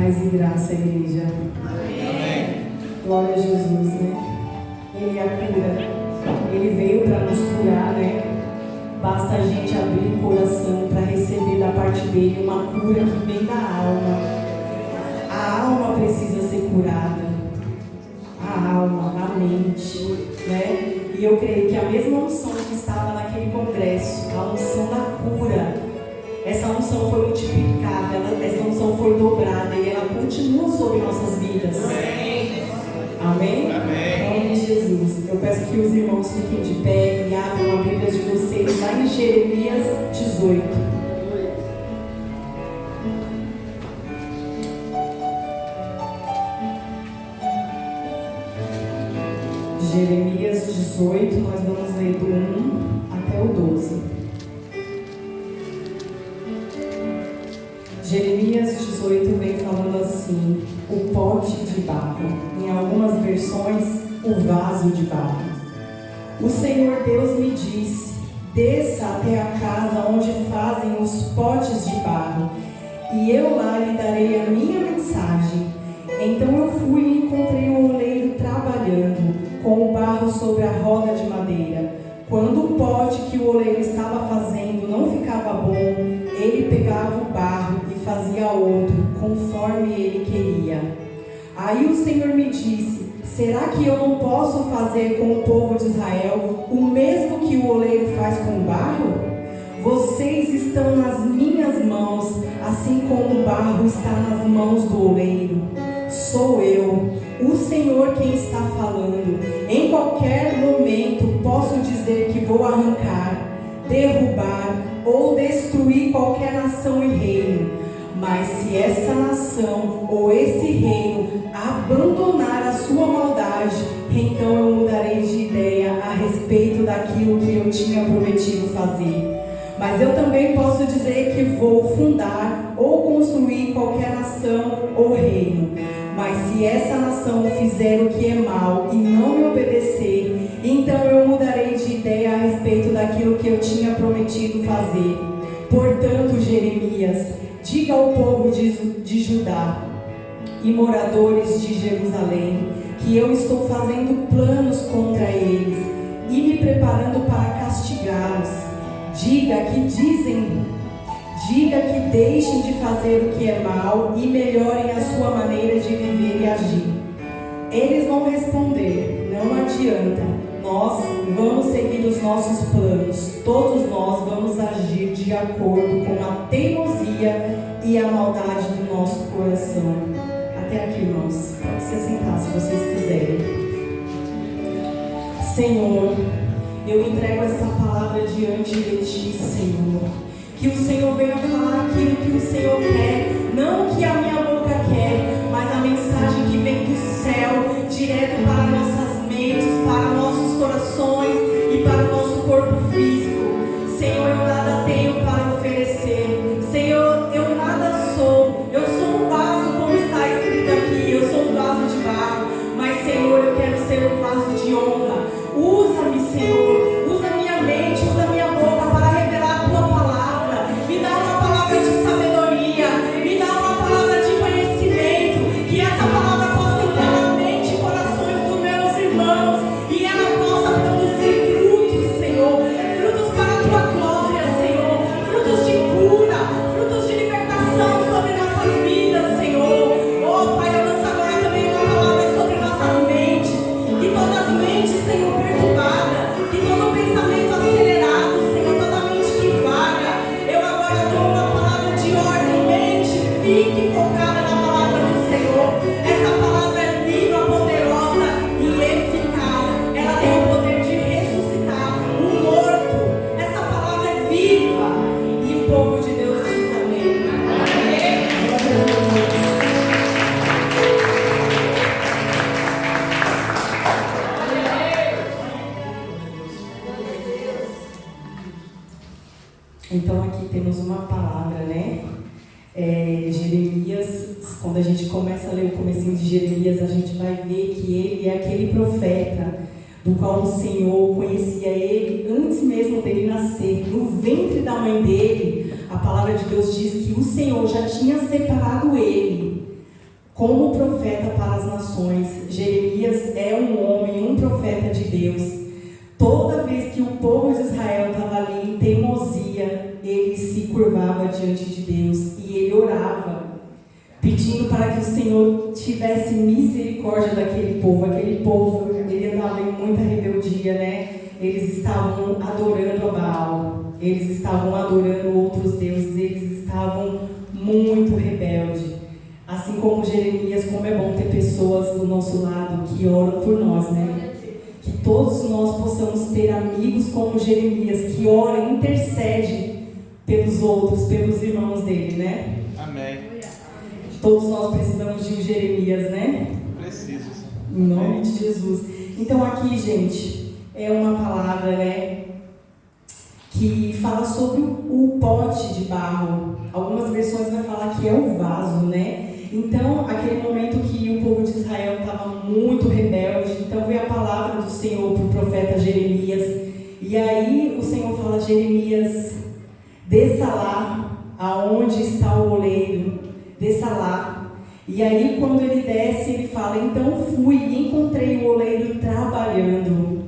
Paz e graça, igreja. Amém. Glória a Jesus, né? Ele é a cura. Ele veio para nos curar, né? Basta a gente abrir o coração para receber da parte dele uma cura que vem da alma. A alma precisa ser curada. A alma, a mente, né? E eu creio que a mesma unção que estava naquele congresso, a unção da cura, essa unção foi multiplicada, essa unção foi dobrada e ela continua sobre nossas vidas. Amém? Amém. Em nome de Jesus. Eu peço que os irmãos fiquem de pé e abram a Bíblia de vocês lá em Jeremias 18. Jeremias 18, nós vamos ler do 1 até o 12. Jeremias 18 vem falando assim: o pote de barro. Em algumas versões, o vaso de barro. O Senhor Deus me disse: desça até a casa onde fazem os potes de barro, e eu lá lhe darei a minha mensagem. Então eu fui e encontrei o oleiro trabalhando com o barro sobre a roda de madeira. Quando o pote que o oleiro estava fazendo não ficava bom, ele pegava o barro e fazia outro, conforme ele queria. Aí o Senhor me disse: será que eu não posso fazer com o povo de Israel o mesmo que o oleiro faz com o barro? Vocês estão nas minhas mãos, assim como o barro está nas mãos do oleiro. Sou eu, o Senhor, quem está falando. Em qualquer momento posso dizer que vou arrancar, derrubar ou destruir qualquer nação e reino. Mas se essa nação ou esse reino abandonar a sua maldade, então eu mudarei de ideia a respeito daquilo que eu tinha prometido fazer. Mas eu também posso dizer que vou fundar ou construir qualquer nação ou reino. Mas se essa nação fizer o que é mal e não me obedecer, então eu mudarei de ideia a respeito daquilo que eu tinha prometido fazer. Portanto, Jeremias, diga ao povo de Judá e moradores de Jerusalém que eu estou fazendo planos contra eles e me preparando para castigá-los. Diga que deixem de fazer o que é mal e melhorem a sua maneira de viver e agir. Eles vão responder: não adianta, nós vamos seguir os nossos planos, todos nós vamos agir de acordo com a teimosia e a maldade do nosso coração. Até aqui, irmãos, pode se sentar se vocês quiserem. Senhor, eu entrego essa palavra diante de Ti, Senhor. Que o Senhor venha falar aquilo que o Senhor quer, não o que a minha boca quer, mas a mensagem que vem do céu, direto para nossas mentes, para nossos corações e para o nosso corpo físico. Senhor, eu nada tenho para oferecer. Senhor, eu nada sou. Eu sou um vaso, como está escrito aqui. Eu sou um vaso de barro. Mas, Senhor, eu quero ser um vaso de honra. Usa-me, Senhor. Usa minha mente, usa minha boca para revelar a Tua palavra. Me dá uma palavra de sabedoria. Me dá uma palavra de conhecimento. Que essa palavra possa entrar na mente e corações dos meus irmãos. E ela possa produzir frutos, Senhor. Frutos para a Tua glória, Senhor. Frutos de cura, frutos de libertação sobre nossas vidas, Senhor. Oh, Pai, eu lanço agora também uma palavra sobre nossas mentes. Que todas as mentes, Senhor, perturbadas. Que todo pensamento acelerado, Senhor, toda mente que vaga. Eu agora dou uma palavra de ordem, mente. Fique focada na palavra do Senhor. Essa palavra é viva, poderosa e eficaz. Ela tem o poder de ressuscitar um morto. Essa palavra é viva. E o povo de Deus diz amém. Amém. Então aqui temos uma palavra, né? Jeremias, quando a gente começa a ler o comecinho de Jeremias, a gente vai ver que ele é aquele profeta do qual o Senhor conhecia ele antes mesmo dele nascer. No ventre da mãe dele, a palavra de Deus diz que o Senhor já tinha separado ele como profeta para as nações. Jeremias é um homem, um profeta de Deus. Toda vez que o povo de Israel estava ali em teimosia, ele se curvava diante de Deus e ele orava, pedindo para que o Senhor tivesse misericórdia daquele povo. Aquele povo, ele andava em muita rebeldia, né? Eles estavam adorando a Baal, eles estavam adorando outros deuses, eles estavam muito rebeldes. Assim como Jeremias, como é bom ter pessoas do nosso lado que oram por nós, né? Que todos nós possamos ter amigos como Jeremias, que ora e intercede pelos outros, pelos irmãos dele, né? Amém. Todos nós precisamos de um Jeremias, né? Preciso. Em nome de Jesus. Então aqui, gente, é uma palavra, né, que fala sobre o pote de barro. Algumas versões vai falar que é o vaso, né? Então, aquele momento que o povo de Israel estava muito rebelde, então veio a palavra do Senhor para o profeta Jeremias. E aí o Senhor fala: Jeremias, desça lá aonde está o oleiro, desça lá. E aí quando ele desce, ele fala: então fui e encontrei o oleiro trabalhando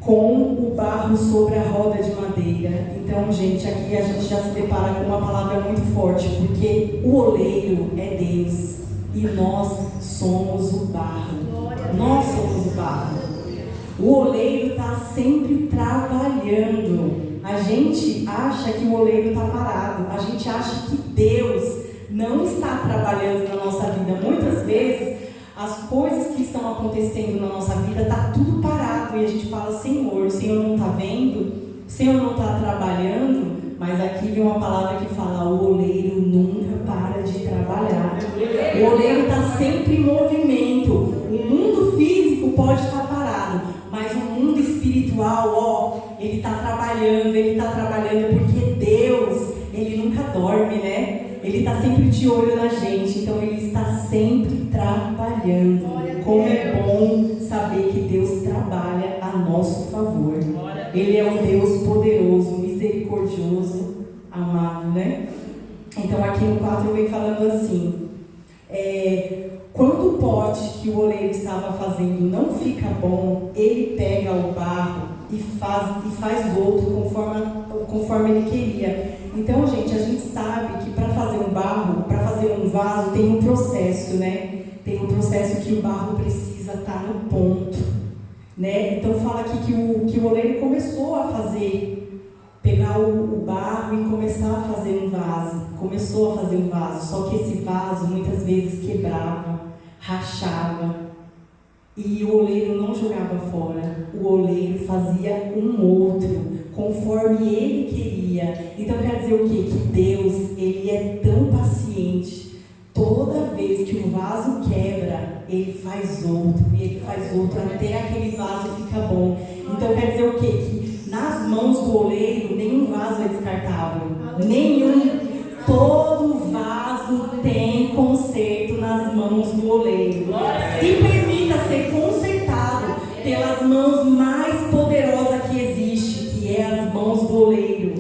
com o barro sobre a roda de madeira. Então, gente, aqui a gente já se depara com uma palavra muito forte, porque o oleiro é Deus e nós somos o barro. Nós somos o barro. O oleiro está sempre trabalhando. A gente acha que o oleiro está parado. A gente acha que Deus não está trabalhando na nossa vida. Muitas vezes as coisas que estão acontecendo na nossa vida, está tudo parado e a gente fala: Senhor, o Senhor não está vendo? O Senhor não está trabalhando? Mas aqui vem uma palavra que fala: o oleiro nunca para de trabalhar. O oleiro está sempre em movimento. O mundo físico pode estar parado, mas o mundo espiritual, ele está trabalhando porque Deus, ele nunca dorme, né? Ele está sempre de olho na gente, então ele está sempre trabalhando. Como é bom saber que Deus trabalha a nosso favor. Ele é um Deus poderoso, misericordioso, amado, né? Então aqui no 4 vem falando assim: quando o pote que o oleiro estava fazendo não fica bom, ele pega o barro e faz outro conforme ele queria. Então, gente, a gente sabe que para fazer um barro, para fazer um vaso, tem um processo, né? Tem um processo que o barro precisa estar no ponto, né? Então fala aqui que o oleiro começou a pegar o barro e começar a fazer um vaso. Começou a fazer um vaso, só que esse vaso muitas vezes quebrava, rachava. E o oleiro não jogava fora, o oleiro fazia um outro, conforme ele queria. Então quer dizer o quê? Que Deus, ele é tão paciente. Toda vez que um vaso quebra, ele faz outro, e ele faz outro, até aquele vaso fica bom. Então quer dizer o quê? Que nas mãos do oleiro, nenhum vaso é descartável. Nenhum. Todo vaso tem conserto nas mãos do oleiro. Se permita ser consertado pelas mãos mais poderosas que existe, que é as mãos do oleiro.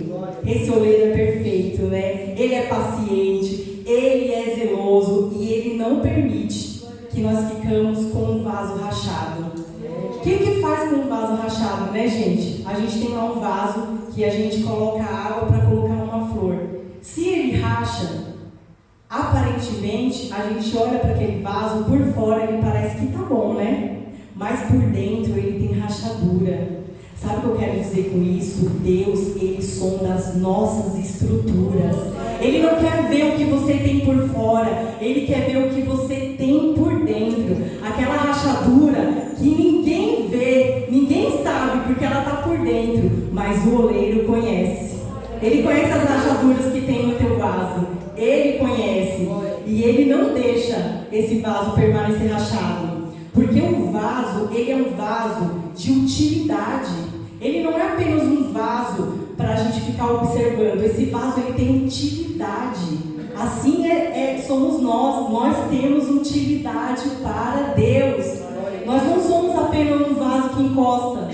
Esse oleiro é perfeito, né? Ele é paciente, ele é zeloso e ele não permite que nós ficamos com um vaso rachado. O que faz com um vaso rachado, né, gente? A gente tem lá um vaso que a gente coloca água para colocar uma flor. Se ele racha, aparentemente, a gente olha para aquele vaso, por fora ele parece que tá bom, né? Mas por dentro ele tem rachadura. Sabe o que eu quero dizer com isso? Deus, ele sonda as nossas estruturas. Ele não quer ver o que você tem por fora, ele quer ver o que você tem por dentro. Aquela rachadura que ninguém vê, ninguém sabe porque ela está por dentro, mas o oleiro conhece. Ele conhece as rachaduras que tem no teu vaso. Ele conhece. E ele não deixa esse vaso permanecer rachado. Porque o vaso, ele é um vaso de utilidade. Ele não é apenas um vaso para a gente ficar observando. Esse vaso, ele tem utilidade. Assim somos nós. Nós temos utilidade para Deus. Nós não somos apenas um vaso que encosta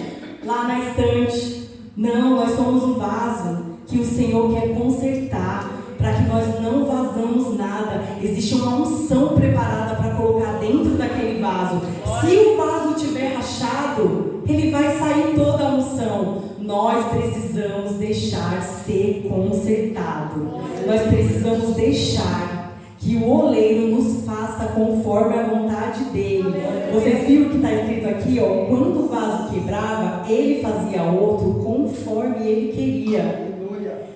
lá na estante. Não, nós somos um vaso que o Senhor quer consertar. para que nós não vazamos nada. Existe uma unção preparada para colocar dentro daquele vaso. Se o vaso estiver rachado, ele vai sair toda a unção. Nós precisamos deixar ser consertado. Nós precisamos deixar que o oleiro nos faça conforme a vontade dele. Vocês viram que está escrito aqui, ó, quando o vaso quebrava, ele fazia outro conforme ele queria.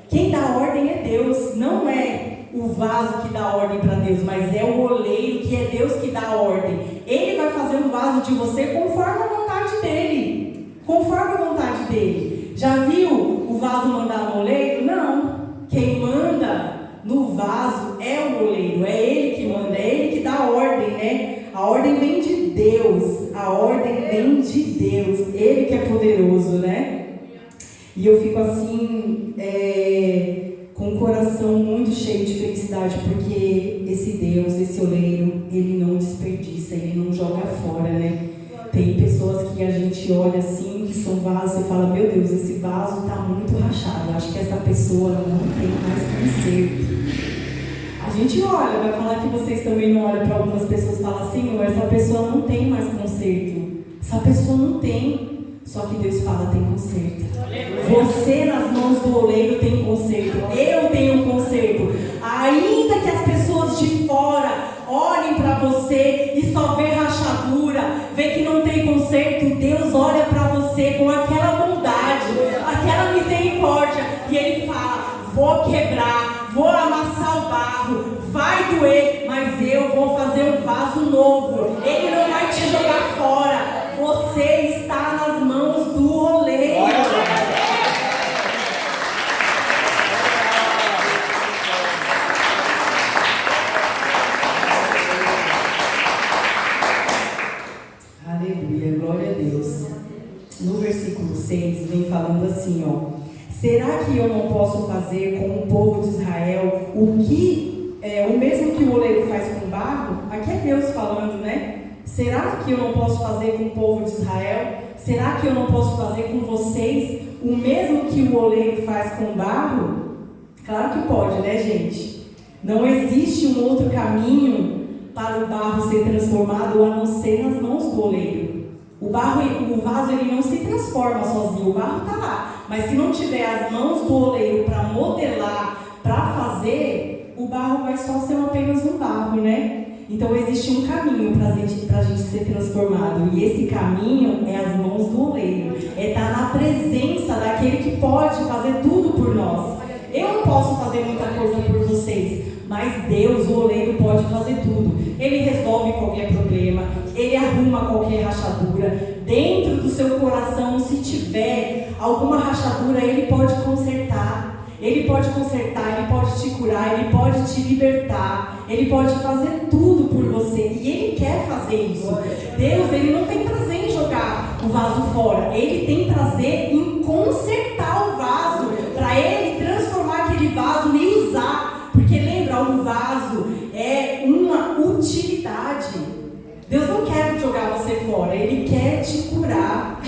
Quem dá ordem é Deus, não é o vaso que dá ordem para Deus, mas é o oleiro, que é Deus que dá ordem. Ele vai fazer um vaso de você conforme a vontade dele. Conforme a vontade dele. Já viu o vaso mandar no oleiro? Não. Quem manda no vaso é o oleiro, é ele que manda, é ele que dá ordem, né? A ordem vem de Deus, a ordem vem de Deus, ele que é poderoso, né? E eu fico assim, com o coração muito cheio de felicidade, porque esse Deus, esse oleiro, ele não desperdiça, ele não joga fora, né? Tem pessoas que a gente olha assim, que são vasos, e fala, meu Deus, esse vaso está muito rachado, acho que essa pessoa não tem mais conserto. A gente olha, vai falar que vocês também não olham para algumas pessoas e falam, Senhor, essa pessoa não tem mais conserto, essa pessoa não tem. Só que Deus fala, tem conserto. Você nas mãos do oleiro tem conserto. Eu tenho conserto. Ainda que as pessoas de fora olhem para você e só vê rachadura, vê que não tem conserto, Deus olha para você com aquela bondade, aquela misericórdia, e Ele fala, vou quebrar, vou amassar o barro, vai doer, mas eu vou fazer um vaso novo. Ele não vai te jogar fora. Você está nas mãos do oleiro. Aleluia, glória a Deus. No versículo 6 vem falando assim, ó. Será que eu não posso fazer com o povo de Israel o mesmo que o oleiro faz com o barro? Aqui é Deus falando, né? Será que eu não posso fazer com o povo de Israel? Será que eu não posso fazer com vocês o mesmo que o oleiro faz com o barro? Claro que pode, né, gente? Não existe um outro caminho para o barro ser transformado a não ser nas mãos do oleiro. O vaso ele não se transforma sozinho, o barro está lá. Mas se não tiver as mãos do oleiro para modelar, para fazer, o barro vai só ser apenas um barro, né? Então existe um caminho para a gente ser transformado. E esse caminho é as mãos do oleiro. É estar na presença daquele que pode fazer tudo por nós. Eu não posso fazer muita coisa por vocês, mas Deus, o oleiro, pode fazer tudo. Ele resolve qualquer problema, ele arruma qualquer rachadura. Dentro do seu coração, se tiver alguma rachadura, ele pode consertar. Ele pode consertar, ele pode te curar, ele pode te libertar, ele pode fazer tudo por você. E ele quer fazer isso. Deus, ele não tem prazer em jogar o vaso fora. Ele tem prazer em consertar o vaso, para ele transformar aquele vaso e usar. Porque lembra, o vaso é uma utilidade. Deus não quer jogar você fora, ele quer te curar.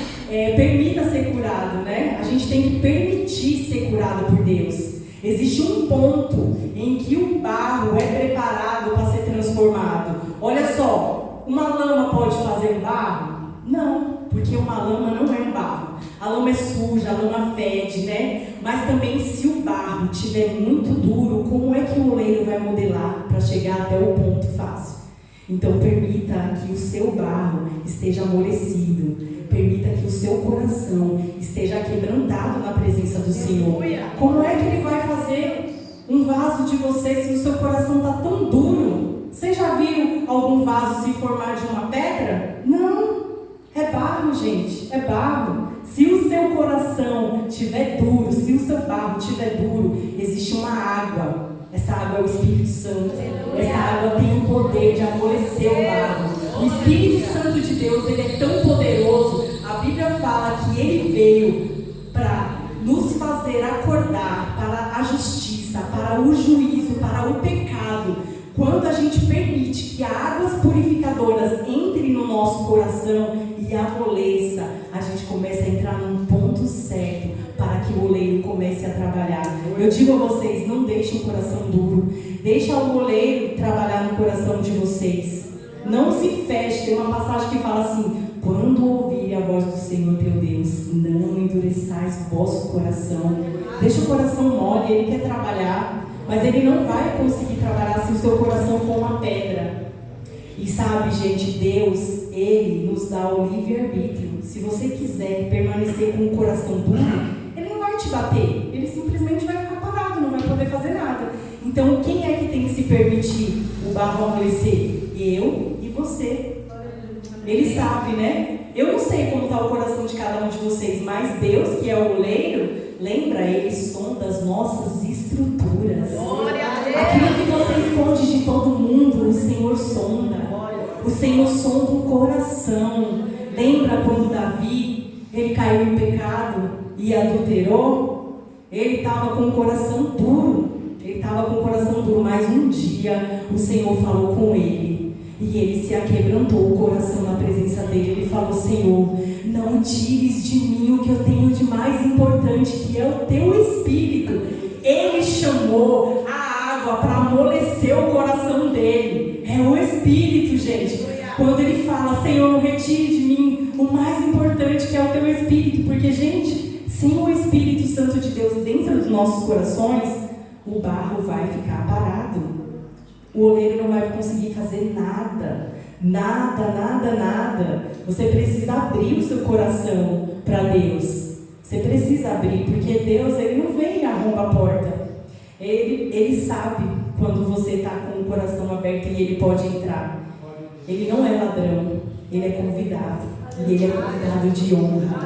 Permita ser curado, né? A gente tem que permitir ser curado por Deus. Existe um ponto em que o barro é preparado para ser transformado. Olha só, uma lama pode fazer um barro? Não, porque uma lama não é um barro. A lama é suja, a lama fede, né? Mas também se o barro estiver muito duro, como é que o oleiro vai modelar para chegar até o ponto fácil? Então permita que o seu barro esteja amolecido. Permita que o seu coração esteja quebrantado na presença do Senhor. Como é que Ele vai fazer um vaso de você se o seu coração está tão duro? Você já viu algum vaso se formar de uma pedra? Não, é barro, gente, é barro. Se o seu coração estiver duro, se o seu barro estiver duro, existe uma água. Essa água é o Espírito Santo. Essa água tem o poder de amolecer o barro. O Espírito Santo de Deus, ele é tão poderoso. A Bíblia fala que ele veio para nos fazer acordar para a justiça, para o juízo, para o pecado. Quando a gente permite que águas purificadoras entrem no nosso coração e amoleça, a gente começa a entrar num ponto certo para que que o oleiro comece a trabalhar. Eu digo a vocês, não deixem o coração duro. Deixa o oleiro trabalhar no coração de vocês. Não se feche. Tem uma passagem que fala assim: quando ouvirem a voz do Senhor teu Deus, não endureçais o vosso coração. Deixa o coração mole, ele quer trabalhar, mas ele não vai conseguir trabalhar se o seu coração for uma pedra. E sabe, gente, Deus, Ele nos dá o livre-arbítrio. Se você quiser permanecer com o coração duro, Ele não vai te bater. Ele simplesmente vai ficar parado, não vai poder fazer nada. Então, quem é que tem que se permitir o barro amolecer? Eu e você. Ele sabe, né? Eu não sei como está o coração de cada um de vocês, mas Deus, que é o oleiro, lembra, Ele sonda as nossas estruturas. Aquilo que você esconde de todo mundo, o Senhor sonda. O Senhor sonda o coração. Lembra quando Davi, ele caiu em pecado e adulterou? Ele estava com o coração duro. Mas um dia o Senhor falou com ele. E ele se aquebrantou o coração na presença dele. Ele falou: Senhor, não tires de mim o que eu tenho de mais importante, que é o teu Espírito. Ele chamou a água para amolecer o coração dele. É o Espírito, gente. Quando ele fala: Senhor, não retire de mim o mais importante, que é o teu Espírito. Porque, gente, sem o Espírito Santo de Deus dentro dos nossos corações, o barro vai ficar parado. O oleiro não vai conseguir fazer nada. Nada. Você precisa abrir o seu coração para Deus. Você precisa abrir, porque Deus, Ele não vem e arromba a porta. Ele sabe quando você está com o coração aberto e Ele pode entrar. Ele não é ladrão, Ele é convidado. E Ele é convidado de honra.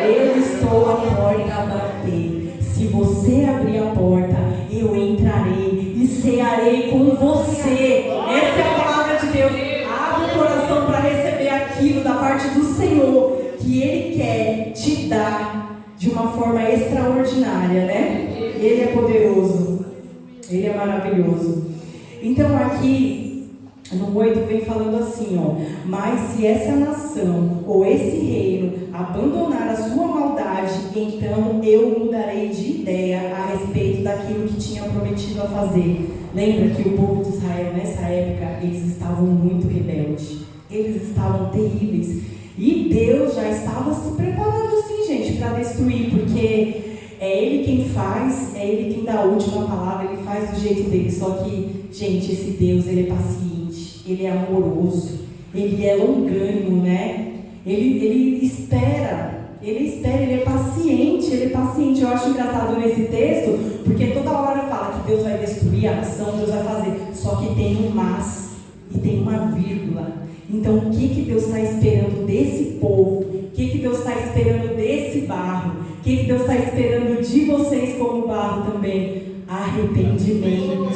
Eu estou à porta a bater. Se você abrir a porta, eu entrarei e cearei com você. Essa é a palavra de Deus. Abre o coração para receber aquilo da parte do Senhor, que Ele quer te dar de uma forma extraordinária, né? Ele é poderoso. Ele é maravilhoso. Então aqui no 8 vem falando assim, ó: mas se essa nação ou esse reino abandonar a sua maldade, então eu mudarei de ideia a respeito daquilo que tinha prometido a fazer. Lembra que o povo de Israel nessa época, eles estavam muito rebeldes, eles estavam terríveis, e Deus já estava se preparando assim, gente, para destruir, porque é Ele quem faz, é Ele quem dá a última palavra, Ele faz do jeito dele. Só que, gente, esse Deus, Ele é paciente, Ele é amoroso, Ele é longânimo, né? Ele espera, Ele é paciente, Eu acho engraçado nesse texto, porque toda hora fala que Deus vai destruir a nação, Deus vai fazer, só que tem um mas e tem uma vírgula. Então, o que Deus está esperando desse povo? O que Deus está esperando desse barro? O que Deus está esperando de vocês como barro também? Arrependimento.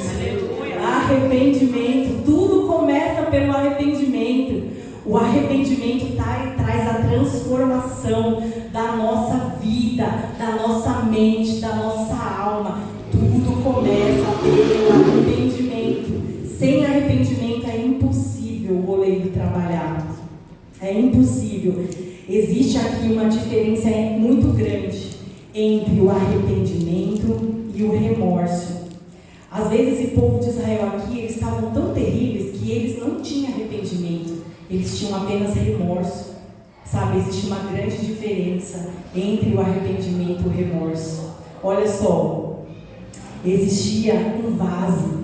Arrependimento. Tudo começa pelo arrependimento. O arrependimento traz a transformação da nossa vida, da nossa mente, da nossa alma. Tudo começa pelo arrependimento. Sem arrependimento é impossível o oleiro trabalhar. É impossível. Existe aqui uma diferença muito grande entre o arrependimento e o remorso. Às vezes, esse povo de Israel aqui, eles estavam tão terríveis que eles não tinham arrependimento, eles tinham apenas remorso. Sabe, existe uma grande diferença entre o arrependimento e o remorso. Olha só, existia um vaso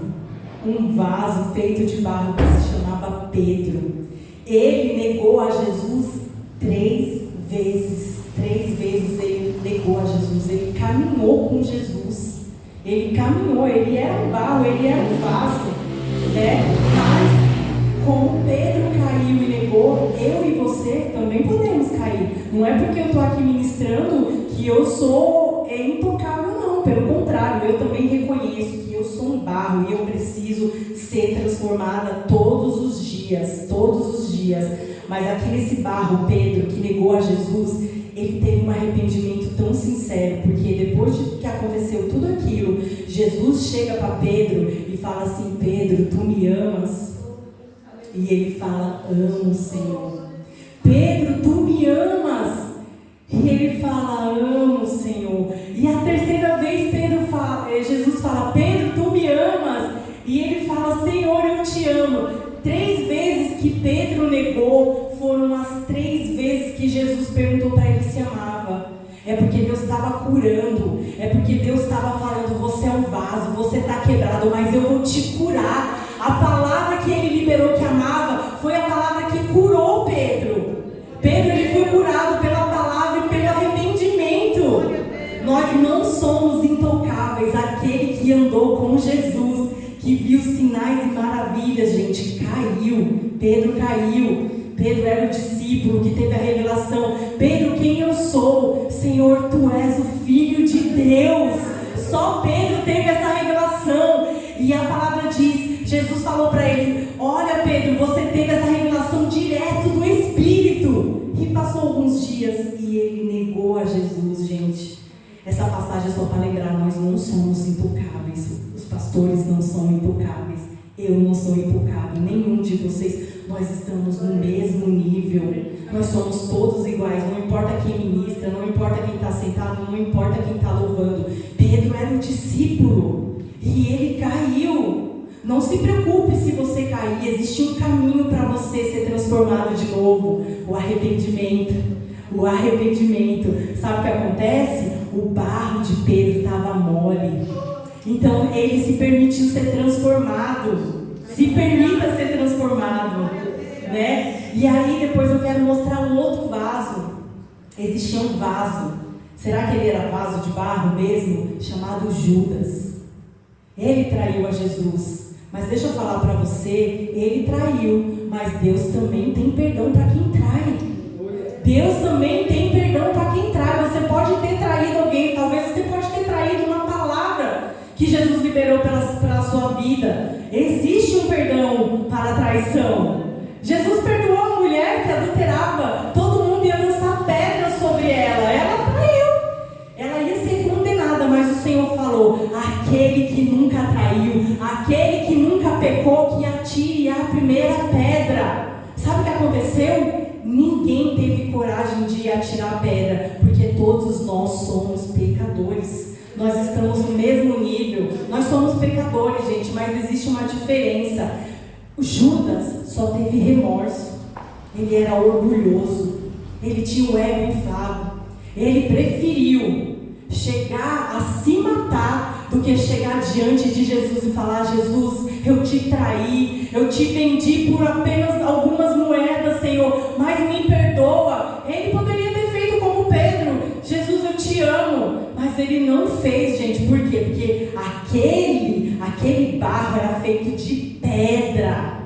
feito de barro que se chamava Pedro. Ele negou a Jesus 3 vezes. 3 vezes ele negou a Jesus. Ele caminhou com Jesus. Ele era um barro, ele era um vaso, né? Mas como Pedro caiu e negou, eu e você também podemos cair. Não é porque eu estou aqui ministrando que eu sou intocável, não. Pelo contrário, eu também reconheço que eu sou um barro e eu preciso ser transformada todos os dias. Mas aqui nesse barro, Pedro, que negou a Jesus, ele teve um arrependimento tão sincero, porque depois de que aconteceu tudo aquilo, Jesus chega para Pedro e fala assim: Pedro, tu me amas? E ele fala: amo, Senhor. Pedro, tu me amas? E ele fala: amo, Senhor. que Jesus perguntou para ele se amava. É porque Deus estava curando. É porque Deus estava falando: você é um vaso, você está quebrado, mas eu vou te curar. A palavra que ele liberou que amava foi a palavra que curou Pedro. Pedro, ele foi curado pela palavra e pelo arrependimento. Nós não somos intocáveis. Aquele que andou com Jesus, que viu sinais e maravilhas, gente, caiu. Pedro caiu. Pedro era o discípulo que teve a revelação: Pedro, quem eu sou? Senhor, tu és o Filho de Deus. Só Pedro teve essa revelação. E a palavra diz, Jesus falou para ele: olha, Pedro, você teve essa revelação direto do Espírito. E passou alguns dias e ele negou a Jesus, gente. Essa passagem é só para lembrar: nós não somos intocáveis. Os pastores não são intocáveis. Eu não sou intocável, nenhum de vocês. Nós estamos no mesmo nível. Nós somos todos iguais. Não importa quem ministra, não importa quem está sentado, não importa quem está louvando. Pedro era um discípulo e ele caiu. Não se preocupe se você cair. Existe um caminho para você ser transformado de novo: o arrependimento. O arrependimento. Sabe o que acontece? O barro de Pedro estava mole. Então ele se permitiu ser transformado. Se permita ser transformado, né? E aí depois eu quero mostrar um outro vaso. Existia um vaso. Será que ele era vaso de barro mesmo? Chamado Judas. Ele traiu a Jesus. Mas deixa eu falar para você, ele traiu, mas Deus também tem perdão para quem trai. Deus também tem perdão para quem trai. Você pode ter traído alguém, talvez você pode ter traído uma palavra que Jesus liberou pela sua vida. Existe um perdão para a traição. Jesus perdoou a mulher que adulterava. Todo mundo ia lançar pedra sobre ela. Ela traiu. Ela ia ser condenada, mas o Senhor falou: aquele que nunca traiu, aquele que nunca pecou, que atire a primeira pedra. Sabe o que aconteceu? Ninguém teve coragem de atirar a pedra, porque todos nós somos pecadores. Nós estamos no mesmo nível. Nós somos pecadores, gente, mas existe uma diferença. O Judas só teve remorso. Ele era orgulhoso. Ele tinha o ego inflado. Ele preferiu chegar a se matar do que chegar diante de Jesus e falar: Jesus, eu te traí, eu te vendi por apenas algumas moedas, Senhor, mas me perdoa. Ele poderia ter feito como Pedro: Jesus, eu te amo. Mas ele não fez, gente. Por quê? Porque aquele barro era feito de pedra.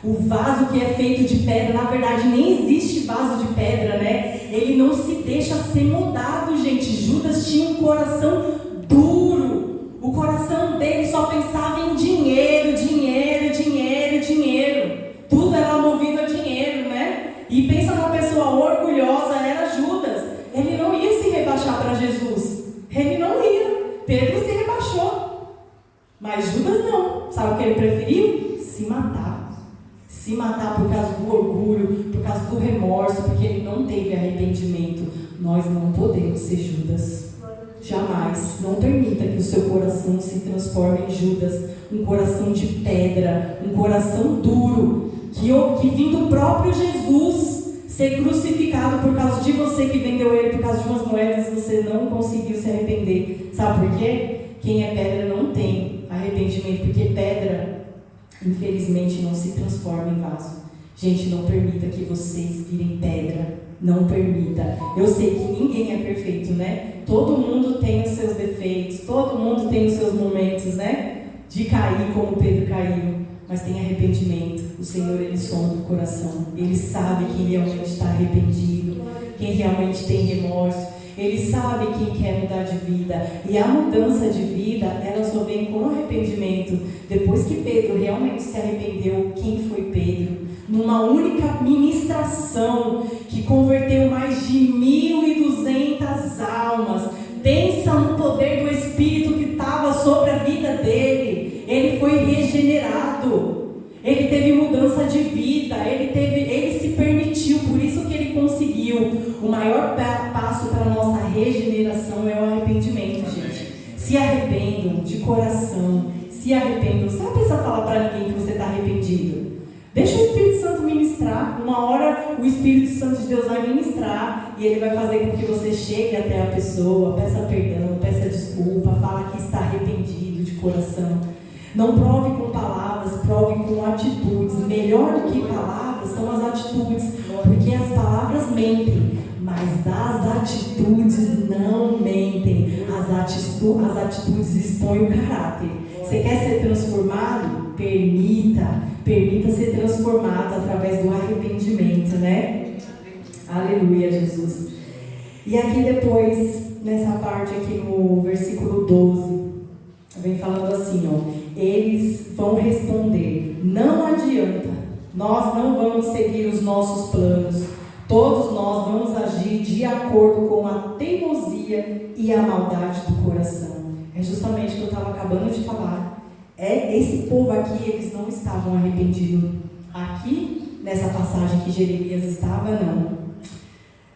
O vaso que é feito de pedra, na verdade, nem existe vaso de pedra, né? Ele não se deixa ser moldado, gente. Judas tinha um coração duro. O coração dele só pensava em dinheiro, dinheiro, dinheiro, dinheiro. Tudo era movido a dinheiro, né? E pensa numa pessoa orgulhosa, era Judas. Ele não ia se rebaixar para Jesus. Ele não ia. Pedro se rebaixou. Mas Judas não. Sabe o que ele preferiu? Se matar. Se matar por causa do orgulho, por causa do remorso, porque ele não teve arrependimento. Nós não podemos ser Judas. Jamais. Não permita que o seu coração se transforme em Judas. Um coração de pedra, um coração duro, que vindo do próprio Jesus ser crucificado por causa de você que vendeu ele por causa de umas moedas e você não conseguiu se arrepender. Sabe por quê? Quem é pedra não tem arrependimento, porque pedra, infelizmente, não se transforma em vaso. Gente, não permita que vocês virem pedra. Não permita. Eu sei que ninguém é perfeito, né? Todo mundo tem os seus defeitos, todo mundo tem os seus momentos, né? De cair como Pedro caiu. Mas tem arrependimento. O Senhor, Ele sonda o coração. Ele sabe quem realmente está arrependido, quem realmente tem remorso. Ele sabe quem quer mudar de vida. E a mudança de vida, ela só vem com arrependimento. Depois que Pedro realmente se arrependeu, quem foi Pedro? Numa única ministração que converteu mais de 1.200 almas. Pensa no poder do Espírito que estava sobre a vida dele. Ele foi regenerado. Ele teve mudança de vida. Ele se permitiu. Por isso que ele conseguiu. O maior passo para a nossa regeneração é o arrependimento, gente. Se arrependam de coração. Se arrependam. Você não precisa falar para ninguém que você está arrependido. Deixa o Espírito Santo ministrar. ministrar. Uma hora o Espírito Santo de Deus vai ministrar e ele vai fazer com que você chegue até a pessoa, peça perdão, peça desculpa, fala que está arrependido de coração. Não prove com palavras, prove com atitudes. Melhor do que palavras são as atitudes, porque as palavras mentem, mas as atitudes não mentem. As atitudes expõem o caráter. Você quer ser transformado? Permita ser transformado através do arrependimento, né? Aleluia, Jesus. E aqui depois, nessa parte aqui no versículo 12, vem falando assim, ó. Eles vão responder: não adianta, nós não vamos seguir os nossos planos. Todos nós vamos agir de acordo com a teimosia e a maldade do coração. É justamente o que eu estava acabando de falar. Esse povo aqui, eles não estavam arrependidos. Aqui, nessa passagem que Jeremias estava,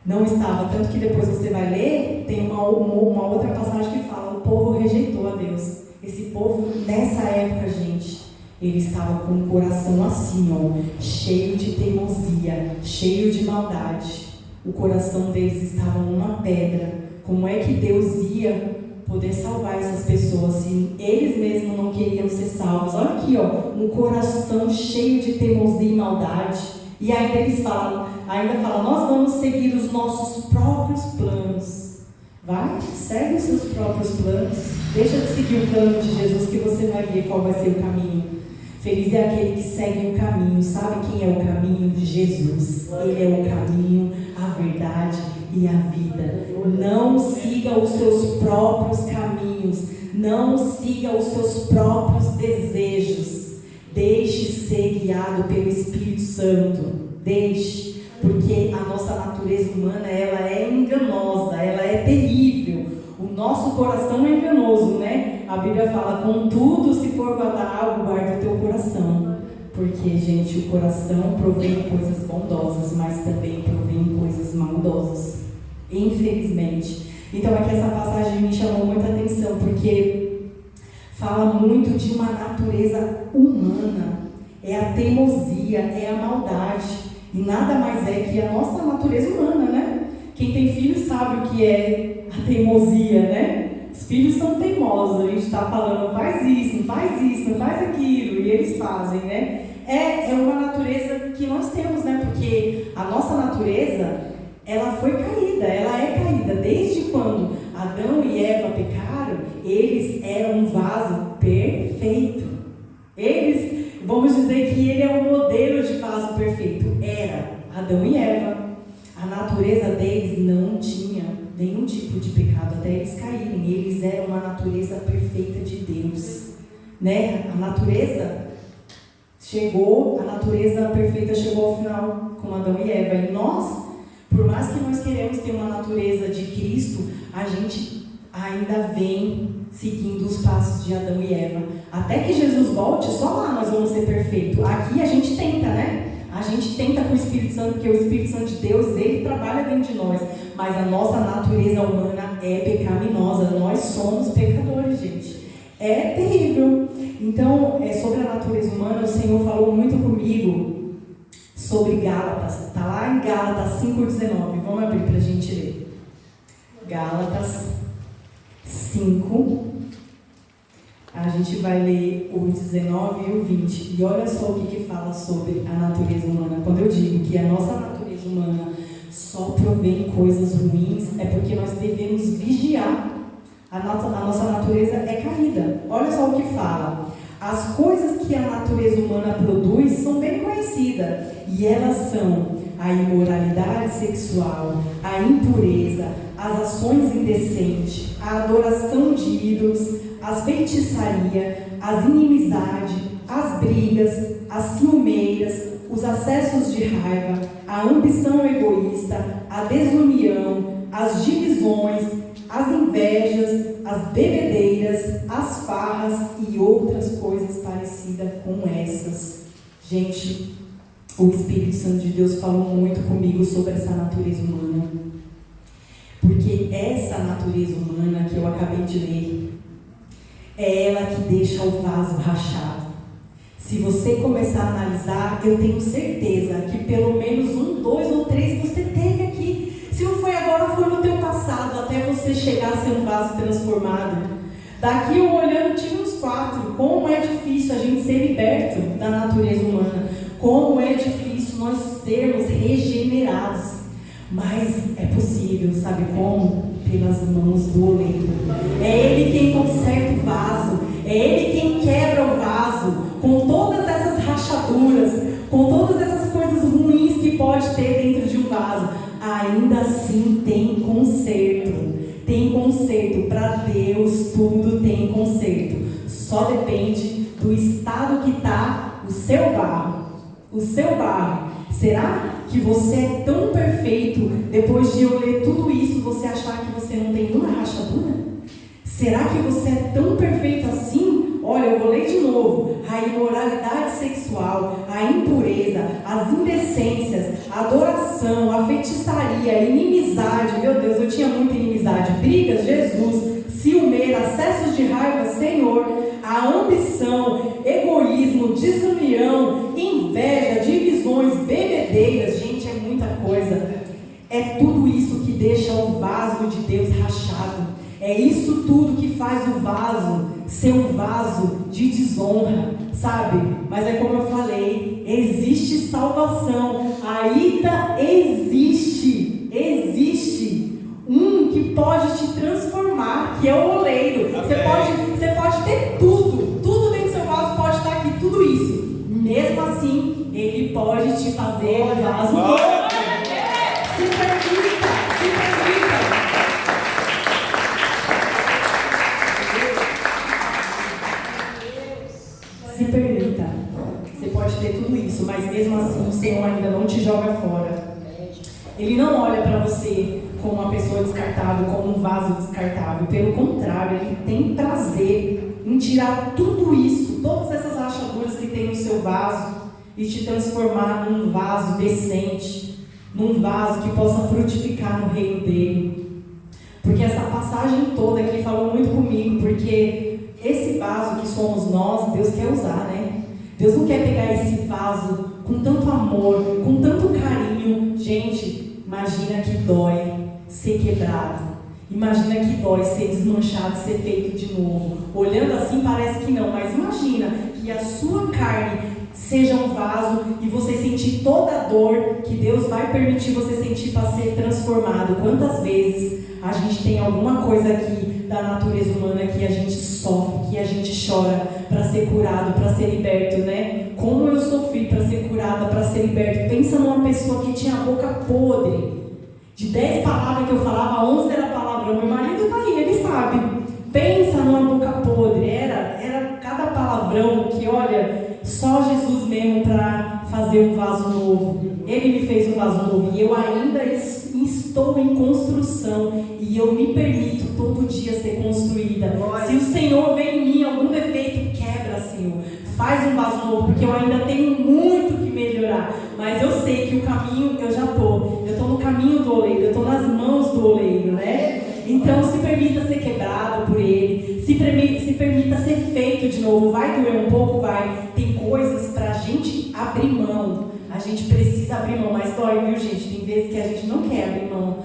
não estava. Tanto que depois você vai ler, tem uma outra passagem que fala: o povo rejeitou a Deus. Esse povo, nessa época, gente, ele estava com o coração assim, ó, cheio de teimosia, cheio de maldade. O coração deles estava numa pedra. Como é que Deus ia poder salvar essas pessoas se eles mesmos não queriam ser salvos? Olha aqui, ó, um coração cheio de teimosia e maldade. E ainda eles falam, nós vamos seguir os nossos próprios planos. Vai, segue os seus próprios planos. Deixa de seguir o plano de Jesus que você vai ver qual vai ser o caminho. Feliz é aquele que segue o caminho. Sabe quem é o caminho de Jesus? Ele é o caminho, a verdade e a vida. Não siga os seus próprios caminhos. Não siga os seus próprios desejos. Deixe ser guiado pelo Espírito Santo. Deixe. Porque a nossa natureza humana, ela é enganosa, ela é terrível. O nosso coração é enganoso, né? A Bíblia fala: contudo, se for guardar algo, guarda o teu coração. Porque, gente, o coração provém coisas bondosas, mas também provém coisas maldosas. Infelizmente. Então, aqui essa passagem me chamou muita atenção, porque fala muito de uma natureza humana. É a teimosia, é a maldade. E nada mais é que a nossa natureza humana, né? Quem tem filhos sabe o que é a teimosia, né? Os filhos são teimosos, a gente está falando: faz isso, não faz aquilo, e eles fazem, né? É uma natureza que nós temos, né? Porque a nossa natureza, ela foi caída, ela é caída. Desde quando Adão e Eva pecaram, eles eram um vaso perfeito. Vamos dizer que ele é um modelo de vaso perfeito. Era Adão e Eva. A natureza deles não tinha nenhum tipo de pecado até eles caírem. Eles eram uma natureza perfeita de Deus, né? A natureza perfeita chegou ao final com Adão e Eva. E nós, por mais que nós queremos ter uma natureza de Cristo, a gente ainda vem seguindo os passos de Adão e Eva. Até que Jesus volte, só lá nós vamos ser perfeitos. Aqui a gente tenta, né? A gente tenta com o Espírito Santo, porque o Espírito Santo de Deus, ele trabalha dentro de nós. Mas a nossa natureza humana é pecaminosa. Nós somos pecadores, gente. É terrível. Então, sobre a natureza humana, o Senhor falou muito comigo sobre Gálatas. Está lá em Gálatas 5,19. Vamos abrir para a gente ler. Gálatas 5. A gente vai ler o 19 e o 20. E olha só o que fala sobre a natureza humana. Quando eu digo que a nossa natureza humana só provém coisas ruins, é porque nós devemos vigiar. A nossa natureza é caída. Olha só o que fala. As coisas que a natureza humana produz são bem conhecidas. E elas são a imoralidade sexual, a impureza, as ações indecentes, a adoração de ídolos, as feitiçarias, as inimizades, as brigas, as ciumeiras, os acessos de raiva, a ambição egoísta, a desunião, as divisões, as invejas, as bebedeiras, as farras e outras coisas parecidas com essas. Gente, o Espírito Santo de Deus falou muito comigo sobre essa natureza humana. Porque essa natureza humana que eu acabei de ler, é ela que deixa o vaso rachado. Se você começar a analisar, eu tenho certeza que pelo menos 1, 2 ou 3 você teve aqui. Se não foi agora, foi no teu passado, até você chegar a ser um vaso transformado. Daqui eu olhando, tive uns 4. Como é difícil a gente ser liberto da natureza humana. Como é difícil nós sermos regenerados. Mas é possível, sabe como? Pelas mãos do oleiro. É Ele quem conserta o vaso. É Ele quem quebra o vaso. Com todas essas rachaduras, com todas essas coisas ruins que pode ter dentro de um vaso, ainda assim tem conserto. Tem conserto. Para Deus tudo tem conserto. Só depende do estado que está o seu barro. O seu barro. Será que você é tão perfeito, depois de eu ler tudo isso, você achar que você não tem uma rachadura? Será que você é tão perfeito assim? Olha, eu vou ler de novo. A imoralidade sexual, a impureza, as indecências, a adoração, a feitiçaria, a inimizade. Meu Deus, eu tinha muita inimizade. Brigas, Jesus. Ciumeira, acessos de raiva, Senhor. A ambição, egoísmo, desunião, inveja, divisões, bebedeiras. Gente, é muita coisa. É tudo isso que deixa o vaso de Deus rachado. É isso tudo que faz o vaso ser um vaso de desonra, sabe? Mas é como eu falei, existe salvação, ainda existe um que pode te transformar, que é o oleiro. Você pode ter tudo dentro do seu vaso pode estar aqui, tudo isso. Mesmo assim, ele pode te fazer um vaso novo. Se permita. Se permita. Você pode ter tudo isso, mas mesmo assim o Senhor ainda não te joga fora. Ele não olha para você como uma pessoa descartável, como um vaso descartável. Pelo contrário, Ele tem prazer em tirar tudo isso, todas essas rachaduras que tem no seu vaso, e te transformar num vaso decente, num vaso que possa frutificar no reino dele. Porque essa passagem toda aqui falou muito comigo, porque esse vaso que somos nós, Deus quer usar, né? Deus não quer pegar esse vaso com tanto amor, com tanto carinho. Gente, imagina que dói ser quebrado. Imagina que dói ser desmanchado, ser feito de novo. Olhando assim parece que não, mas imagina que a sua carne seja um vaso e você sentir toda a dor que Deus vai permitir você sentir para ser transformado. Quantas vezes a gente tem alguma coisa aqui da natureza humana que a gente sofre, que a gente chora para ser curado, para ser liberto, né? Como eu sofri para ser curada, para ser liberto. Pensa numa pessoa que tinha a boca podre. De 10 palavras que eu falava, 11 era palavrão. Meu marido tá aí, ele sabe. Pensa numa boca podre. Era cada palavrão que, olha, só Jesus mesmo para fazer um vaso novo. Ele me fez um vaso novo e eu ainda estou em construção e eu me permito todo dia ser construída. Se o Senhor vê em mim algum defeito, quebra, Senhor. Faz um vaso novo, porque eu ainda tenho muito que melhorar. Mas eu sei que o caminho eu já estou. Eu estou no caminho do oleiro, eu estou nas mãos do oleiro, né? Então se permita ser quebrado por ele. Se permita ser feito de novo. Vai doer um pouco? Vai. Tem coisas para a gente abrir mão. A gente precisa abrir mão, mas dói, viu, gente? Tem vezes que a gente não quer abrir mão.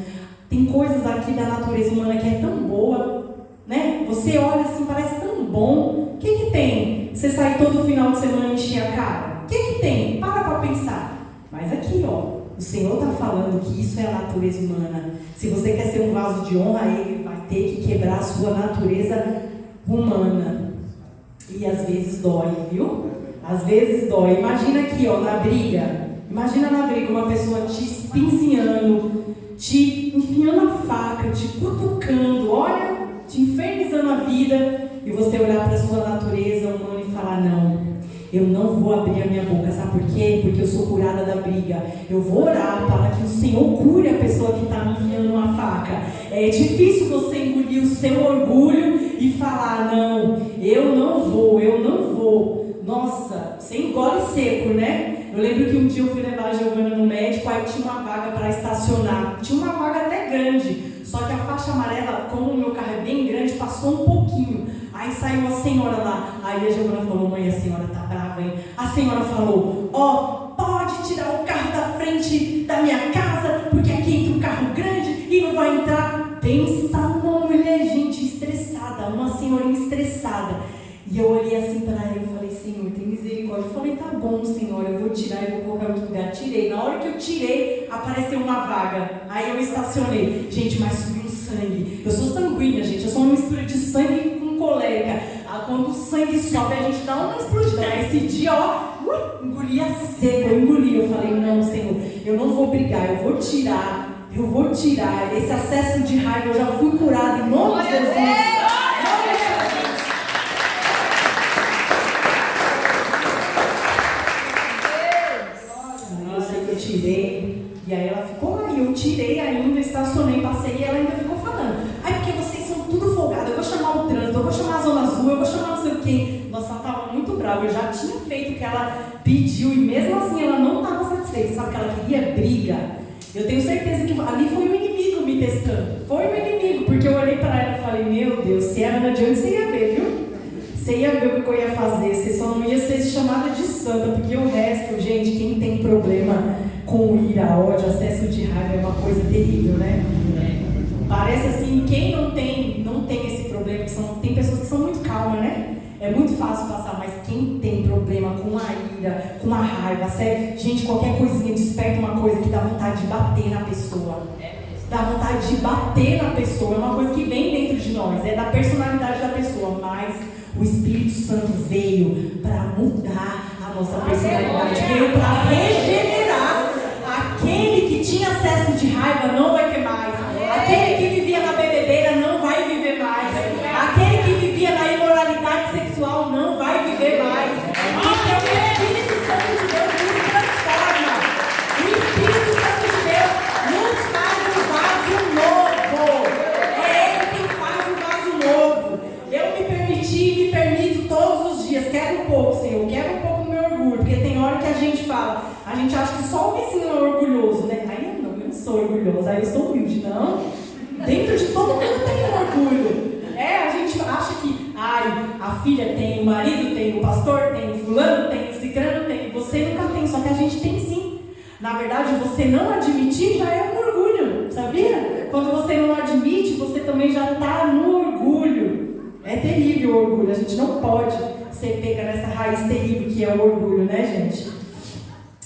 Tem coisas aqui da natureza humana que é tão boa, né? Você olha assim, parece tão bom. O que tem? Você sai todo final de semana e encher a cara? O que tem? Para pensar. Mas aqui, ó, o Senhor está falando que isso é a natureza humana. Se você quer ser um vaso de honra, Ele vai ter que quebrar a sua natureza humana. E às vezes dói, viu? Às vezes dói. Imagina aqui, ó, na briga. Imagina na briga uma pessoa te espinzinhando, te enfiando a faca, te cutucando, olha, te infernizando a vida. E você olhar para a sua natureza humana e falar, não, eu não vou abrir a minha boca. Sabe por quê? Porque eu sou curada da briga. Eu vou orar para que o Senhor cure a pessoa que está me enfiando uma faca. É difícil você engolir o seu orgulho e falar, não, eu não vou. Nossa, você engole seco, né? Eu lembro que um dia eu fui levar a Giovana no médico, aí tinha uma vaga para estacionar. Tinha uma vaga até grande, só que a faixa amarela, como o meu carro é bem grande, passou um pouquinho. Aí Aí saiu a senhora lá. Aí a Giovana falou: mãe, a senhora tá brava, hein? A senhora falou: ó, pode tirar o carro da frente da minha casa, porque aqui entra um carro grande e não vai entrar. Pensa uma mulher, gente, estressada, uma senhorinha estressada. E eu olhei assim para ela e falei: Senhor, tem misericórdia. Eu falei: tá bom, Senhor, eu vou tirar e vou colocar em outro lugar. Tirei. Na hora que eu tirei, apareceu uma vaga. Aí eu estacionei. Gente, mas subiu sangue. Eu sou sanguínea, gente. Eu sou uma mistura de sangue com colérica. Quando o sangue sobe, a gente dá uma explodida. Esse dia, ó, engolia seco. Eu engoli. Eu falei: não, Senhor, eu não vou brigar. Eu vou tirar. Eu vou tirar. Esse acesso de raiva, eu já fui curado em nome de Jesus. Tirei, e aí ela ficou lá, e eu tirei ainda, estacionei, passei, e ela ainda ficou falando: ai, porque vocês são tudo folgados, eu vou chamar o trânsito, eu vou chamar a Zona Azul, eu vou chamar não sei o quê. Nossa, ela estava muito brava, eu já tinha feito o que ela pediu, e mesmo assim ela não estava satisfeita, sabe, que ela queria briga. Eu tenho certeza que ali foi o inimigo me testando, foi o inimigo, porque eu olhei para ela e falei: meu Deus, se era no adiante, você ia ver, viu? Você ia ver o que eu ia fazer, você só não ia ser chamada de santa, porque o resto, gente, quem tem problema com ira, ódio, acesso de raiva é uma coisa terrível, né? Parece assim, quem não tem esse problema, tem pessoas que são muito calmas, né? É muito fácil passar, mas quem tem problema com a ira, com a raiva, sério, gente, qualquer coisinha desperta uma coisa que dá vontade de bater na pessoa. Dá vontade de bater na pessoa, é uma coisa que vem dentro de nós, é da personalidade da pessoa, mas o Espírito Santo veio para mudar a nossa personalidade, veio para regenerar. Aquele que tinha acesso de raiva não vai ter mais. Aquele que vivia na bebedeira não vai viver mais. Aquele que vivia na imoralidade sexual não vai viver mais. Porque o Espírito Santo de Deus nos transforma. O Espírito Santo de Deus nos faz um vaso novo. É Ele quem faz um vaso novo. Eu me permito todos os dias. Quero um pouco, Senhor. Quero um pouco do meu orgulho. Porque tem hora que a gente fala, a gente acha que só o vizinho é orgulhoso, né? Aí eu não sou orgulhosa, aí eu sou humilde. Não. Dentro de todo mundo tem um orgulho. A gente acha que, a filha tem, o marido tem, o pastor tem, o fulano tem, o cicrano tem. Você nunca tem, só que a gente tem sim. Na verdade, você não admitir já é um orgulho, sabia? Quando você não admite, você também já está no orgulho. É terrível o orgulho, a gente não pode ser pega nessa raiz terrível que é o orgulho, né, gente?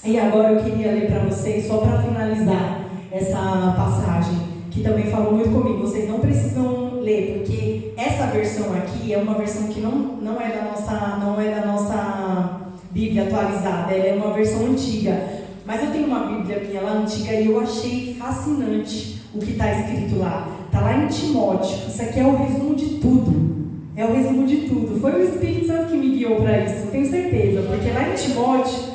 E agora eu queria ler para vocês, só para finalizar essa passagem, que também falou muito comigo. Vocês não precisam ler, porque essa versão aqui é uma versão que não é da nossa Bíblia atualizada, ela é uma versão antiga. Mas eu tenho uma Bíblia minha lá antiga e eu achei fascinante o que está escrito lá. Está lá em Timóteo. Isso aqui é o resumo de tudo. É o resumo de tudo. Foi o Espírito Santo que me guiou para isso, eu tenho certeza. Porque lá em Timóteo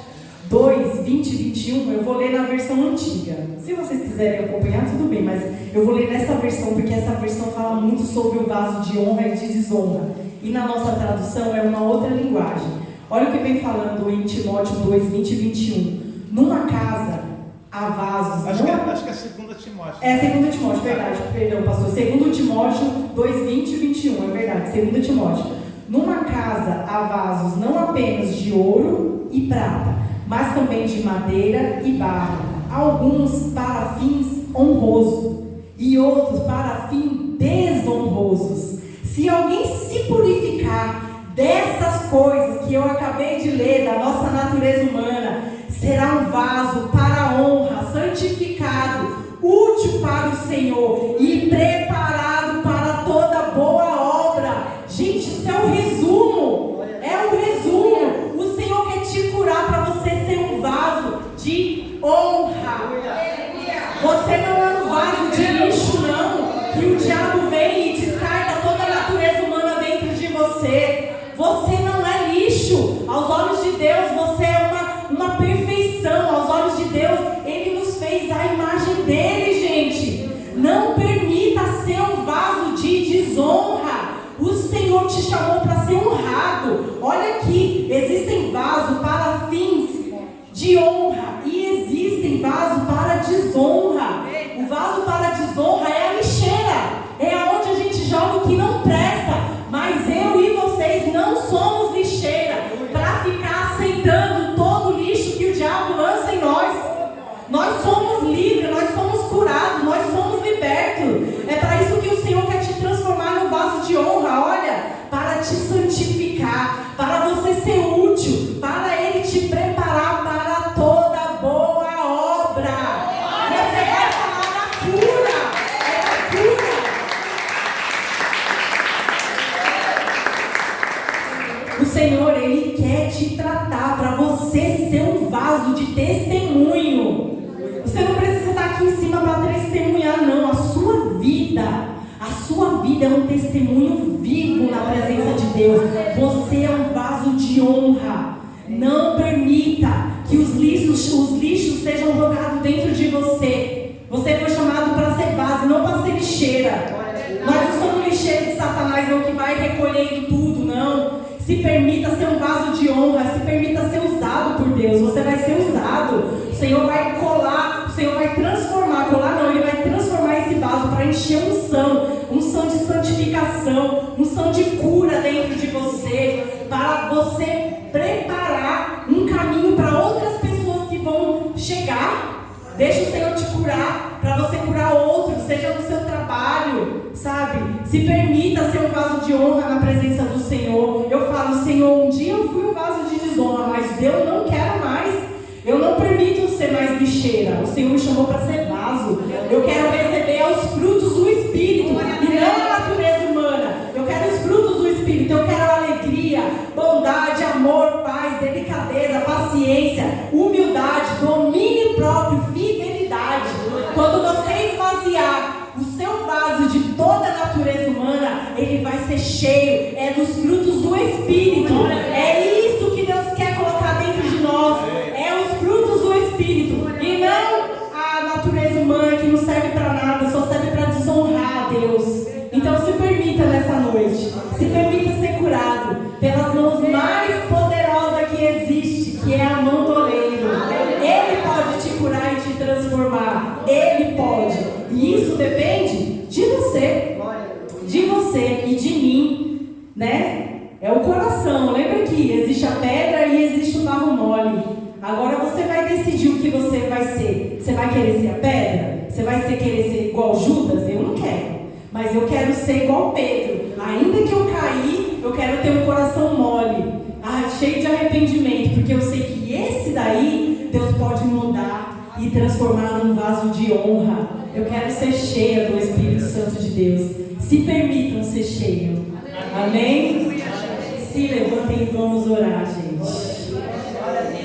2, 20 e 21, eu vou ler na versão antiga. Se vocês quiserem acompanhar, tudo bem, mas eu vou ler nessa versão, porque essa versão fala muito sobre o vaso de honra e de desonra. E na nossa tradução é uma outra linguagem. Olha o que vem falando em Timóteo 2, 20 e 21. Numa casa há vasos... Acho que é 2 Timóteo. É 2 Timóteo, verdade. Perdão, pastor. 2 Timóteo 2, 20 e 21, é verdade. 2 Timóteo. Numa casa há vasos não apenas de ouro e prata, mas também de madeira e barro, alguns para fins honrosos e outros para fins desonrosos. Se alguém se purificar dessas coisas que eu acabei de ler, da nossa natureza humana, será um vaso para a honra, santificado, útil para o Senhor e preparado para toda boa obra. Gente, isso é o resumo. É o resumo. O Senhor quer te curar para você ser um vaso de honra. Você não é um vaso de lixo, não. Que o diabo vem e descarta toda a natureza humana dentro de você. Você não é lixo. Aos olhos de Deus, você é uma perfeição. Aos olhos de Deus, Ele nos fez a imagem dEle, gente. Não permita ser um vaso de desonra. O Senhor te chamou para ser honrado. Olha aqui, existem vasos para fins de honra e existem vasos para desonra. O vaso para desonra é a lixeira, é aonde a gente joga o que não presta. Mas eu e você A sua vida é um testemunho vivo na presença de Deus. Você é um vaso de honra. Não permita que os lixos sejam jogados dentro de você. Você foi chamado para ser vaso, não para ser lixeira. Nós não somos lixeira de Satanás, não, que vai recolhendo tudo, não. Se permita ser um vaso de honra, se permita ser usado por Deus. Você vai ser usado. O Senhor vai colar, o Senhor vai transformar. Colar não, Ele vai transformar esse vaso para encher unção de santificação, unção de cura dentro de você, para você preparar um caminho para outras pessoas que vão chegar. Deixa o Senhor te curar, para você curar outros, seja no seu trabalho, sabe? Se permita ser um vaso de honra na presença do Senhor. Eu falo, Senhor, um dia eu fui um vaso de desonra, mas eu não quero mais. Eu não permito ser mais lixeira. O Senhor me chamou para ser vaso. Eu quero receber os frutos do Espírito, e não a natureza humana. Eu quero os frutos do Espírito. Eu quero alegria, bondade, amor, paz, delicadeza, paciência, humildade, domínio próprio, fidelidade. Quando você esvaziar o seu vaso de toda a natureza humana, ele vai ser cheio, dos frutos do Espírito. É isso que Deus quer colocar dentro de nós, os frutos do Espírito, e não a natureza humana que não serve para nada, só serve para desonrar a Deus. Então se permita nessa noite, se permita ser curado pelas mãos mais poderosas que existe, que é a mão do oleiro. Ele pode te curar e te transformar. Ele pode. E isso depende de você e de mim, né? É o coração. Lembra que existe a pedra e existe o barro mole. Agora você vai decidir o que você vai ser. Você vai querer ser a pedra? Você vai querer ser igual Judas? Eu não quero. Mas eu quero ser igual Pedro. Ainda que eu cair, eu quero ter um coração mole, cheio de arrependimento, porque eu sei que esse daí Deus pode mudar e transformar num vaso de honra. Eu quero ser cheia do Espírito Santo de Deus. Se permitam ser cheios. Amém? Se levantem e vamos orar, gente.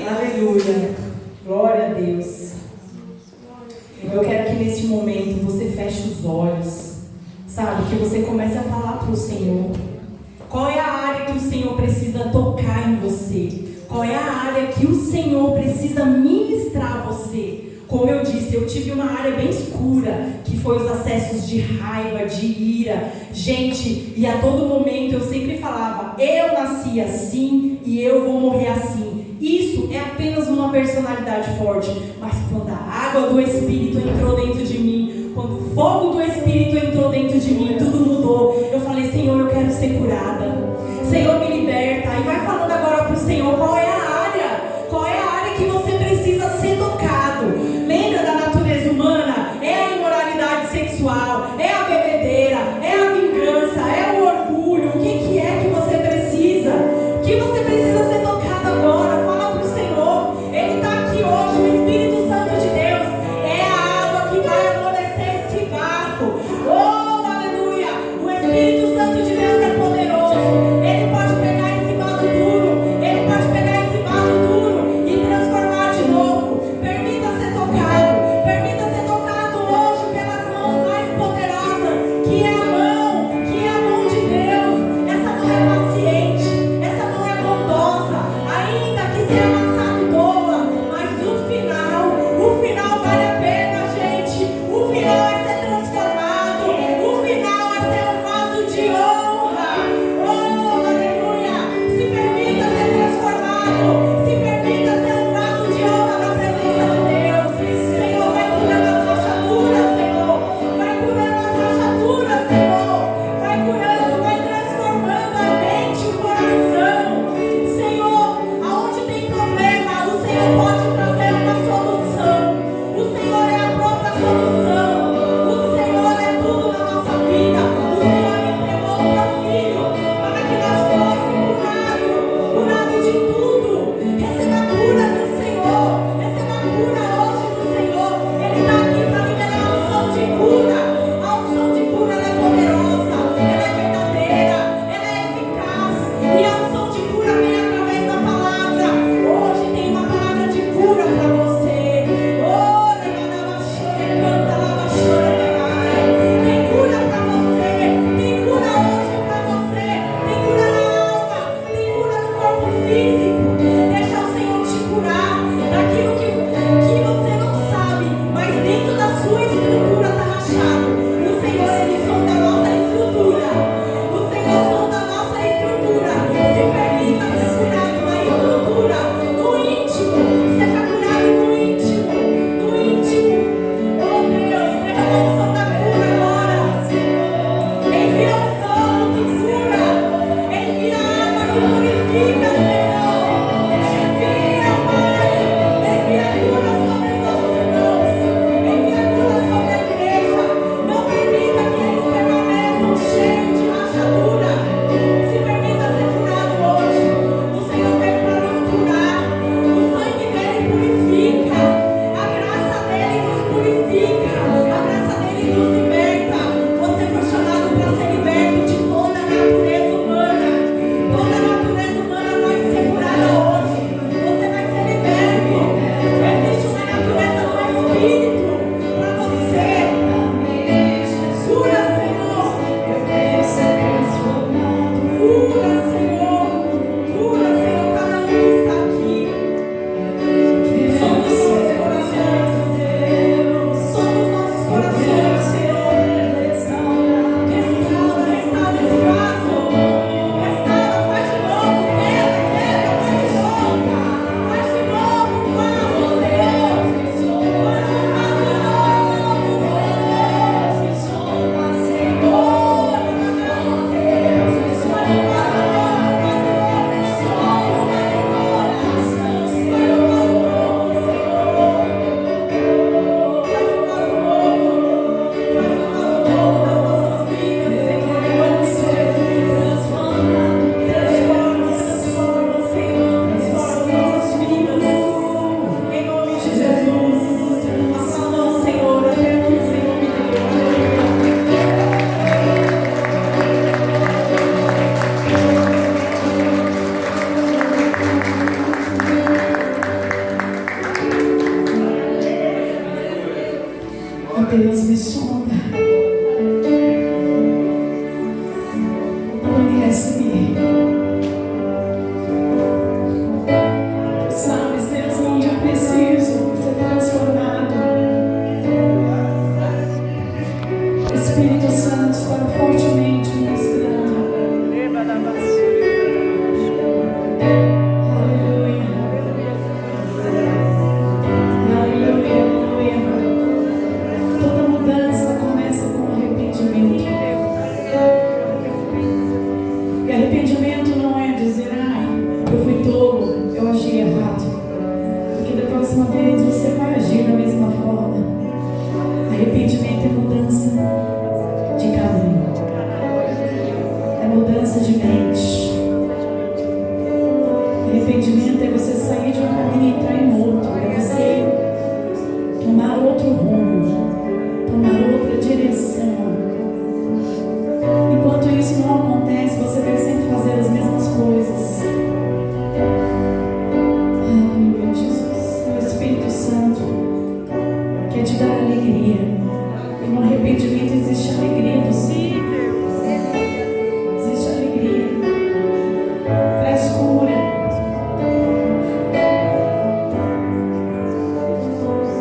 Aleluia. Glória a Deus. Eu quero que neste momento você feche os olhos, sabe? Que você comece a falar para o Senhor. Qual é a área que o Senhor precisa tocar em você? Qual é a área que o Senhor precisa ministrar a você? Como eu disse, eu tive uma área bem escura, que foi os acessos de raiva, de ira. Gente, e a todo momento eu sempre falava, eu nasci assim e eu vou morrer assim. Isso é apenas uma personalidade forte. Mas quando a água do Espírito entrou dentro de mim, quando o fogo do Espírito entrou dentro de mim, tudo mudou. Eu falei, Senhor, eu quero ser curada. Senhor, me liberta. E vai falando agora para o Senhor, qual é a área? Qual é a área que você precisa ser tocado? Lembra da natureza humana? É a imoralidade sexual, é a bebedeira, é a vingança, é o orgulho. O que é que você precisa? O que você precisa ser tocado agora? Fala para o Senhor. Ele está aqui hoje, o Espírito Santo de Deus. É a água que vai amolecer esse barco. Oh, aleluia! O Espírito Santo de Deus é poderoso. Ele pode pegar esse vaso duro. Ele pode pegar esse vaso duro e transformar de novo. Permita ser tocado. Permita ser tocado hoje pelas mãos mais poderosas Espírito Santo está fortemente ministrando. Aleluia. Aleluia, aleluia. Toda mudança começa com arrependimento. E arrependimento não é dizer, ai, eu fui tolo, eu agi errado. Porque da próxima vez você vai agir da mesma forma. Arrependimento é mudança de caminho, é mudança de mente. Arrependimento é você sair de um caminho e entrar em outro, é você tomar outro rumo, tomar outra direção. Enquanto isso não acontece, você vai sempre fazer as mesmas coisas. Aleluia, Jesus. O Espírito Santo quer te dar alegria. E no arrependimento existe alegria do Senhor.